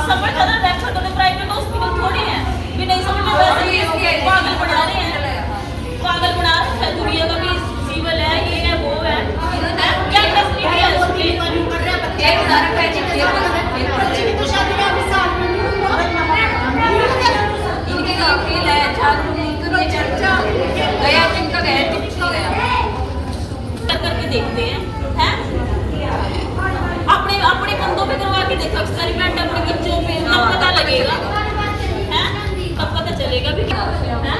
समझ कर रेफर करने प्राइवेट हॉस्पिटल थोड़ी है भी नहीं समझ में वैसे भी पागल बना रहे हैं, पागल बना रहे हैं दुनिया का भी सिविल है ये है वो है क्या फैसिलिटी है उसकी एक उदाहरण है इनके का अकेला है झारखंड में चर्चा गया जिनका गया करके देखते हैं अपने अपने बंदों पे करवा के देखो एक्सपेरिमेंट अपने बच्चों पे तब पता लगेगा हैं तब पता चलेगा भी हैं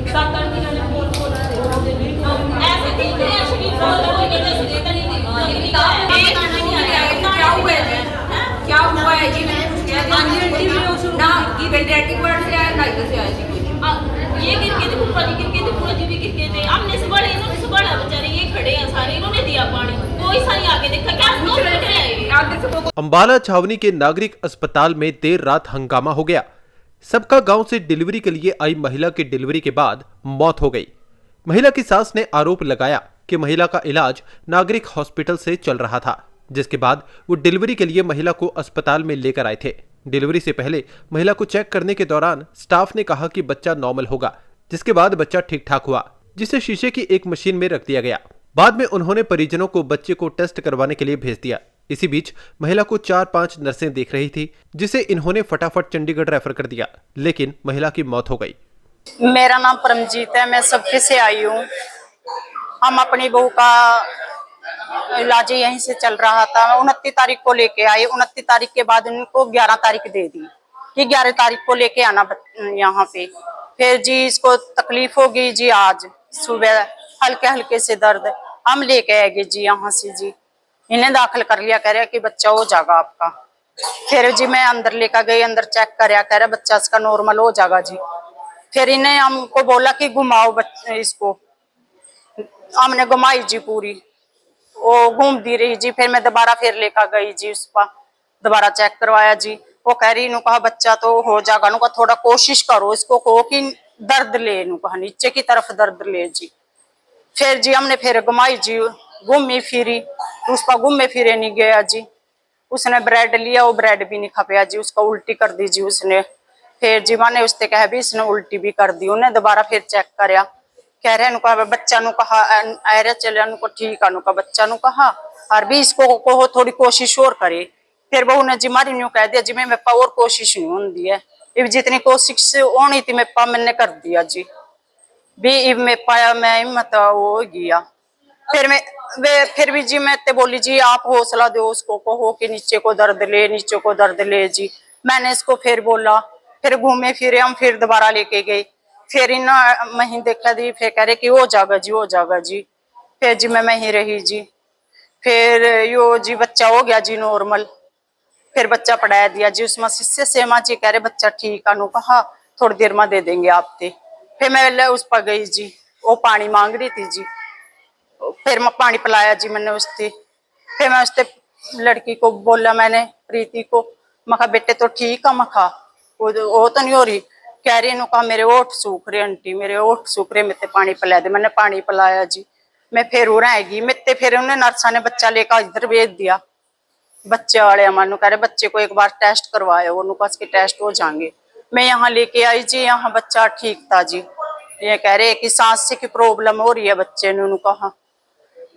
7-8 दिन ऐसे दिखते हैं शरीर बोल रहे हैं जैसे देखा नहीं क्या हुआ है क्या हुआ है जी ना की पेडियाट्रिक वार्ड से आया कायदे से आया ये गिर के थे पूरा गिर के थे पूरा जीवी गिर के थे हमने से बड़े इन्होंने से बड़ा बेचारे ये खड़े हैं सारे इन्होंने दिया पानी कोई सारी आगे देखा क्या लोग खड़े हैं। अंबाला छावनी के नागरिक अस्पताल में देर रात हंगामा हो गया। सबका गांव से डिलीवरी के लिए आई महिला की डिलीवरी के बाद मौत हो गई। महिला की सास ने आरोप लगाया कि महिला का इलाज नागरिक हॉस्पिटल से चल रहा था, जिसके बाद वो डिलीवरी के लिए महिला को अस्पताल में लेकर आए थे। डिलीवरी से पहले महिला को चेक करने के दौरान स्टाफ ने कहा कि बच्चा नॉर्मल होगा, जिसके बाद बच्चा ठीक ठाक हुआ, जिसे शीशे की एक मशीन में रख दिया गया। बाद में उन्होंने परिजनों को बच्चे को टेस्ट करवाने के लिए भेज दिया। इसी बीच महिला को 4-5 नर्सें देख रही थी, जिसे इन्होंने फटाफट चंडीगढ़ रेफर कर दिया, लेकिन महिला की मौत हो गई। मेरा नाम परमजीत है, मैं सबके से आई हूँ। हम अपनी बहू का इलाज यहीं से चल रहा था। 29 तारीख को लेके आए। 29 तारीख के बाद उनको 11 तारीख दे दी कि 11 तारीख को लेके आना यहाँ पे। फिर जी इसको तकलीफ होगी जी, आज सुबह हल्के हल्के से दर्द, हम लेके आएंगे जी यहाँ से जी। इन्हें दाखिल कर लिया, कह रहा कि बच्चा हो जाएगा आपका। फिर जी मैं अंदर लेकर गई, अंदर चेक कराया, कह रहा बच्चा इसका नॉर्मल हो जाएगा जी। फिर इन्हें हमको बोला कि घुमाओ इसको, हमने घुमाई जी पूरी, वो घूमती रही जी। फिर मैं दोबारा फिर लेकर गई जी, उस पर दोबारा चेक करवाया जी। वो कह रही नु कहा बच्चा तो हो जाएगा, नु कहा थोड़ा कोशिश करो, इसको कहो कि दर्द ले, नु कहा नीचे की तरफ दर्द ले जी। फिर जी हमने फिर घुमाई जी, घूमी फिरी, उस पर घूमे फिरे नहीं गया जी। उसने ब्रेड लिया, वो ब्रेड भी नहीं खपया जी, उसका उल्टी कर दी जी उसने। फिर जी मैंने उससे कहा भी इसने उल्टी भी कर दी। उन्हें दोबारा फिर चेक कराया, कह रहे नु कहा बच्चा नु कहा आरे चले नु को ठीक है, नु का बच्चा नु कहा और भी इसको को थोड़ी कोशिश और करे। फिर बहू ने जी मारी न्यू कह दिया जी, मैं मेरे पा और कोशिश नहीं होती है, इब जितनी कोशिश होनी थी मेरे पा मैंने कर दिया जी। भी इब मैं पाया मैं हिम्मत वो गया। फिर भी जी मैं ते बोली जी आप हौसला दो उसको, कहो कि नीचे को दर्द ले, नीचे को दर्द ले जी। मैंने इसको फिर बोला, फिर घूमे फिरे हम, फिर दोबारा लेके गए। फिर इन मही देखा दी, फिर कह रहे कि हो जाएगा जी, हो जाएगा जी। फिर जी मैं वहीं रही जी। फिर यो जी बच्चा हो गया जी नॉर्मल। फिर बच्चा पढ़ाया दिया जी उसमें शिष्य से माँ जी, कह रहे बच्चा ठीक है, कहा थोड़ी देर में दे देंगे आपते। फिर मैं उस पर गई जी, वो पानी मांग रही थी जी। फिर मैं पानी पिलाया जी मैंने उससे। फिर मैं उससे लड़की को बोला, मैंने प्रीति को, मैं कहा बेटे तो ठीक है, मैं कहा वो तो नहीं हो रही। कह रही कहा मेरे ओठ सूख रहे आंटी, मेरे ओठ सूख रहे, मेरे पानी पिला दे। मैंने पानी पिलाया जी। मैं फिर रहेगी मेरे, फिर उन्हें नर्सा ने बच्चा लेकर इधर भेज दिया। बच्चे वाले मानो कह रहे बच्चे को एक बार टेस्ट करवाया, वो उसके टेस्ट हो जाएंगे। मैं यहाँ लेके आई जी, यहाँ बच्चा ठीक था जी। ये कह रहे कि सांस की प्रॉब्लम हो रही है बच्चे ने, उन्होंने कहा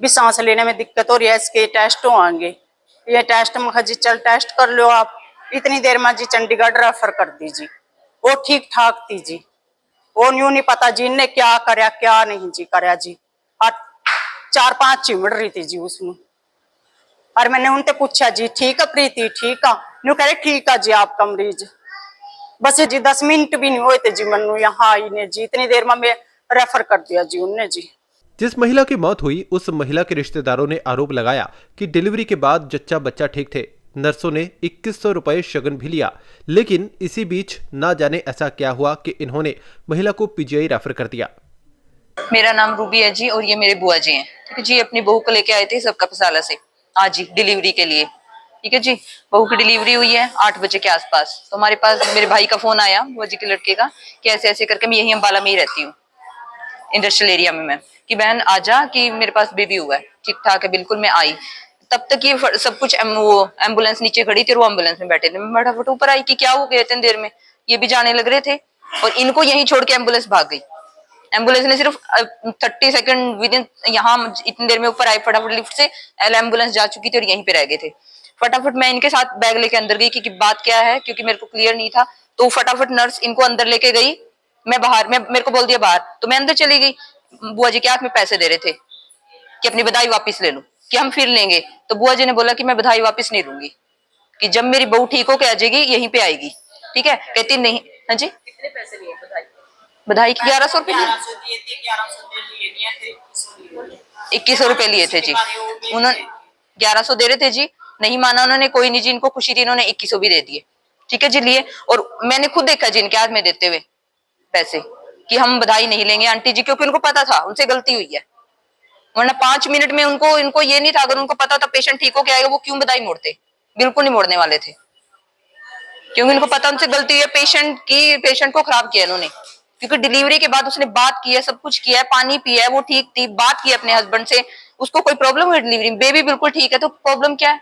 भी सांस लेने में दिक्कत हो रही है, इसके टेस्ट होंगे। ये टेस्ट मैं जी चल टेस्ट कर लो आप। इतनी देर में जी चंडीगढ़ रेफर कर दी जी। वो ठीक ठाक थी जी, वो न्यू नहीं पता जी इनने क्या करया क्या नहीं जी करया जी। और 4-5 चिमड़ रही थी जी उसमें। और मैंने उनसे पूछा जी ठीक है प्रीति, ठीक है? न्यू कह रहे ठीक है जी आपका मरीज। बस जी 10 मिनट भी नहीं हुए थे जी मनु यहाँ आई ने जी, इतनी देर में मैं रेफर कर दिया जी उनने जी। जिस महिला की मौत हुई उस महिला के रिश्तेदारों ने आरोप लगाया कि डिलीवरी के बाद जच्चा बच्चा ठीक थे। नर्सों ने 2100 रुपए शगन भी लिया, लेकिन इसी बीच ना जाने ऐसा क्या हुआ कि इन्होंने महिला को पीजीआई रेफर कर दिया। मेरा नाम रूबी है जी और ये मेरे बुआ जी हैं। ठीक है जी, अपनी बहू को लेके आए थे सबका पसाला से आज ही डिलीवरी के लिए। ठीक है जी, बहू की डिलीवरी हुई है 8 बजे के आसपास। तो हमारे पास मेरे भाई का फोन आया, बुआ जी के लड़के का, कि ऐसे ऐसे करके मैं यही अम्बाला में ही रहती हूँ, इंडस्ट्रियल एरिया में, मैं कि बहन आजा कि मेरे पास बेबी हुआ है। ठीक ठाक है, बिल्कुल। मैं आई तब तक ये सब कुछ वो एम्बुलेंस नीचे खड़ी थी और वो एम्बुलेंस में बैठे थे। मैं फटाफट ऊपर आई कि क्या हो गया इतनी देर में, ये भी जाने लग रहे थे और इनको यहीं छोड़ के एम्बुलेंस भाग गई। एम्बुलेंस ने सिर्फ 30 सेकंड विदिन यहाँ इतनी देर में ऊपर आई फटाफट लिफ्ट से, एम्बुलेंस जा चुकी थी और यहीं पे रह गए थे। फटाफट मैं इनके साथ बैग लेके अंदर गई कि बात क्या है, क्योंकि मेरे को क्लियर नहीं था। तो फटाफट नर्स इनको अंदर लेके गई, मैं बाहर, मेरे को बोल दिया बाहर, तो मैं अंदर चली गई। बुआ जी के हाथ में पैसे दे रहे थे कि अपनी बधाई वापस ले लो, कि हम फिर लेंगे। तो बुआ जी ने बोला कि मैं बधाई वापस नहीं लूंगी, कि जब मेरी बहू ठीक होके आ जाएगी यहीं पे आएगी। ठीक है, कहती नहीं। हाँ जी, कितने पैसे लिए बधाई की 1100 रुपए लिए, 2100 रुपए लिए थे जी। उन्होंने 1100 दे रहे थे जी, नहीं माना उन्होंने, कोई नहीं जी, इनको खुशी थी, इन्होंने 2100 भी दे दिए। ठीक है जी, लिए। और मैंने खुद देखा जी इनके हाथ में देते हुए पैसे कि हम बधाई नहीं लेंगे आंटी जी, क्योंकि उनको पता था उनसे गलती हुई है। वरना 5 मिनट में इनको ये नहीं था, अगर उनको पता था पेशेंट ठीक होके आएगा वो क्यों बधाई मोड़ते, बिल्कुल नहीं मोड़ने वाले थे, क्योंकि उनको पता उनसे गलती हुई है, पेशेंट को खराब किया इन्होंने। क्योंकि डिलीवरी के बाद उसने बात की है, सब कुछ किया है, पानी पिया है, वो ठीक थी, बात की अपने हस्बैंड से, उसको कोई प्रॉब्लम हुई डिलीवरी में, बेबी बिल्कुल ठीक है, तो प्रॉब्लम क्या है।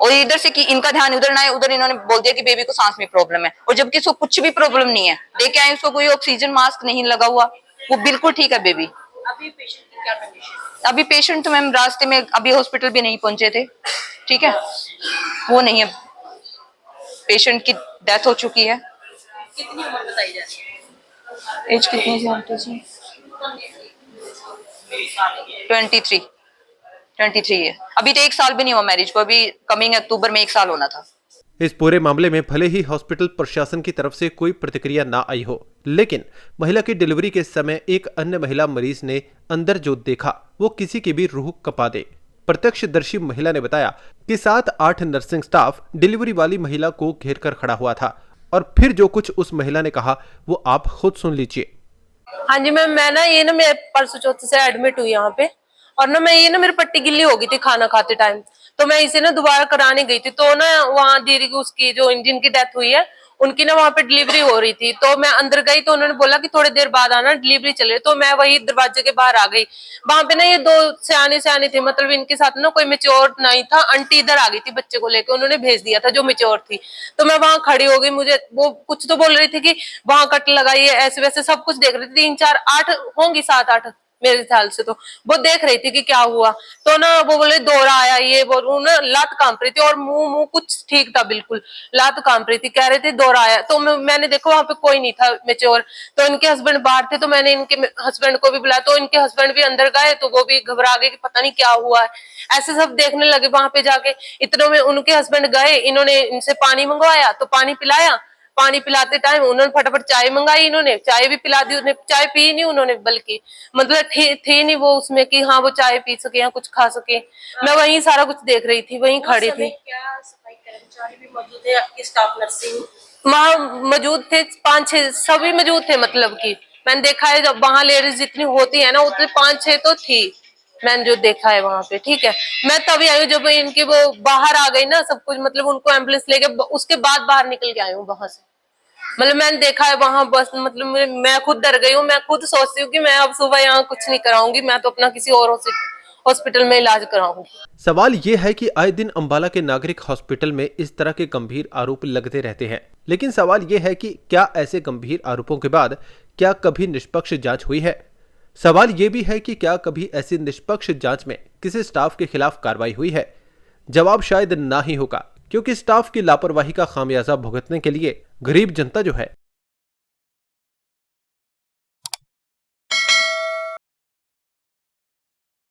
और इधर से कि इनका ध्यान उधर ना है, उधर इन्होंने बोल दिया कि बेबी को सांस में प्रॉब्लम है, और जबकि उसको कुछ भी प्रॉब्लम नहीं है। देखे आए, उसको कोई ऑक्सीजन मास्क नहीं लगा हुआ, वो बिल्कुल ठीक है बेबी। अभी पेशेंट की क्या कंडीशन? अभी पेशेंट तो मैम रास्ते में, अभी हॉस्पिटल भी नहीं पहुंचे थे। ठीक है, वो नहीं है, पेशेंट की डेथ हो चुकी है। कितनी उम्र बताई जाती है? एज कितनी है आंटी जी? 23 है। अभी तो 1 साल भी नहीं हुआ मैरिज को, अभी कमिंग अक्टूबर में 1 साल होना था। इस पूरे मामले में भले ही हॉस्पिटल प्रशासन की तरफ से कोई प्रतिक्रिया ना आई हो, लेकिन महिला की डिलीवरी के समय एक अन्य महिला मरीज ने अंदर जो देखा वो किसी की भी रूह कपा दे। प्रत्यक्षदर्शी महिला ने बताया कि 7-8 नर्सिंग स्टाफ डिलीवरी वाली महिला को घेर कर खड़ा हुआ था, और फिर जो कुछ उस महिला ने कहा वो आप खुद सुन लीजिए। हाँ जी मैम, मैं परसों चौथे से एडमिट हुई यहाँ पे, और मेरी पट्टी गिल्ली हो गई थी खाना खाते टाइम, तो मैं इसे दोबारा कराने गई थी। तो वहाँ दीदी की, उसकी जो इंडियन की डेथ हुई है, उनकी वहाँ पे डिलीवरी हो रही थी। तो मैं अंदर गई तो उन्होंने बोला कि थोड़ी देर बाद आना, डिलीवरी चल रही। तो मैं वही दरवाजे के बाहर आ गई। वहां पे ये 2 सयाने थे, मतलब इनके साथ कोई मेच्योर नहीं था। आंटी इधर आ गई थी बच्चे को लेके, उन्होंने भेज दिया था जो मेच्योर थी। तो मैं वहां खड़ी हो गई, मुझे वो कुछ तो बोल रही थी कि वहां कट लगाइए, ऐसे वैसे सब कुछ देख रही थी। 3, 4, 8 होंगी, 7, 8 मेरे ख्याल से। तो वो देख रही थी कि क्या हुआ। तो वो बोले दौरा आया, ये बोल, लात कांप रही थी, और मुंह कुछ ठीक था, बिल्कुल लात कांप रही थी, कह रहे थे दौरा आया। तो मैंने देखो वहां पे कोई नहीं था मेच्योर, तो इनके हस्बैंड बाहर थे। तो मैंने इनके हस्बैंड को भी बुलाया, तो इनके हस्बैंड भी अंदर गए, तो वो भी घबरा गए कि पता नहीं क्या हुआ है। ऐसे सब देखने लगे वहां पे जाके। इतने में उनके हस्बैंड गए, इन्होंने इनसे पानी मंगवाया, तो पानी पिलाया। पानी पिलाते टाइम उन्होंने फटाफट चाय मंगाई, इन्होंने चाय भी पिला दी। उन्हें चाय पी नहीं उन्होंने, बल्कि मतलब थी नहीं वो उसमें कि हाँ वो चाय पी सके या कुछ खा सके। मैं वहीं सारा कुछ देख रही थी, वहीं खड़ी थी। क्या सफाई कर्मचारी भी मौजूद है, आपकी स्टाफ नर्सिंग वहाँ मौजूद थे, 5-6 सभी मौजूद थे। मतलब कि मैंने देखा है जब वहाँ लेडीज जितनी होती है उतने 5-6 तो थी, मैंने जो देखा है वहां पे। ठीक है, मैं तभी आई हूँ जब इनकी वो बाहर आ गई सब कुछ, मतलब उनको एम्बुलेंस लेके उसके बाद बाहर निकल के आई हूँ वहां से। मतलब मैंने देखा है वहां, बस मतलब मैं खुद डर गई हूँ। मैं खुद सोचती हूँ कि मैं अब सुबह यहाँ कुछ नहीं कराऊंगी, मैं तो अपना किसी और हॉस्पिटल में इलाज कराऊंगी। सवाल ये है कि आए दिन अंबाला के नागरिक हॉस्पिटल में इस तरह के गंभीर आरोप लगते रहते हैं, लेकिन सवाल ये है कि क्या ऐसे गंभीर आरोपों के बाद क्या कभी निष्पक्ष जांच हुई है? सवाल ये भी है कि क्या कभी ऐसी निष्पक्ष जांच में किसी स्टाफ के खिलाफ कार्रवाई हुई है? जवाब शायद ना ही होगा, क्योंकि स्टाफ की लापरवाही का खामियाजा भुगतने के लिए गरीब जनता जो है